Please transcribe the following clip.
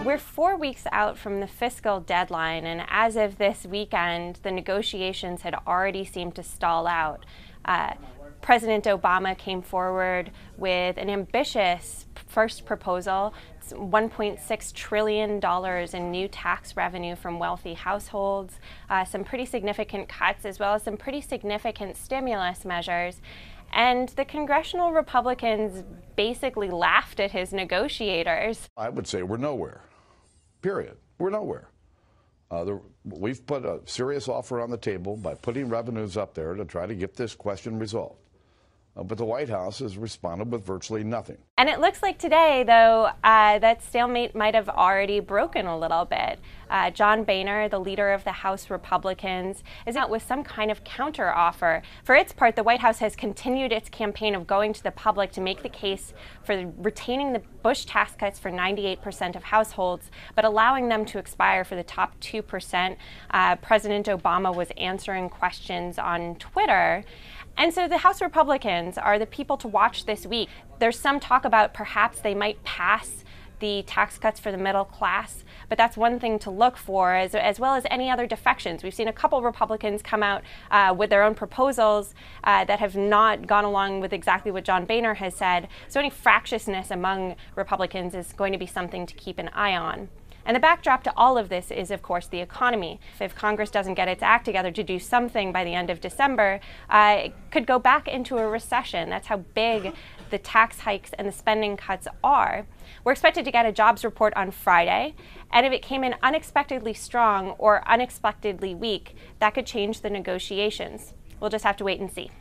We're 4 weeks out from the fiscal deadline, and as of this weekend, the negotiations had already seemed to stall out. President Obama came forward with an ambitious first proposal. It's $1.6 trillion in new tax revenue from wealthy households, some pretty significant cuts, as well as some pretty significant stimulus measures. And the congressional Republicans basically laughed at his negotiators. I would say we're nowhere, period. We're nowhere. We've put a serious offer on the table by putting revenues up there to try to get this question resolved. But the White House has responded with virtually nothing. And it looks like today, though, that stalemate might have already broken a little bit. John Boehner, the leader of the House Republicans, is out with some kind of counteroffer. For its part, the White House has continued its campaign of going to the public to make the case for retaining the Bush tax cuts for 98% of households, but allowing them to expire for the top 2%. President Obama was answering questions on Twitter. And so the House Republicans are the people to watch this week. There's some talk about perhaps they might pass the tax cuts for the middle class, but that's one thing to look for, as well as any other defections. We've seen a couple Republicans come out with their own proposals that have not gone along with exactly what John Boehner has said. So any fractiousness among Republicans is going to be something to keep an eye on. And the backdrop to all of this is, of course, the economy. If Congress doesn't get its act together to do something by the end of December, it could go back into a recession. That's how big the tax hikes and the spending cuts are. We're expected to get a jobs report on Friday, and if it came in unexpectedly strong or unexpectedly weak, that could change the negotiations. We'll just have to wait and see.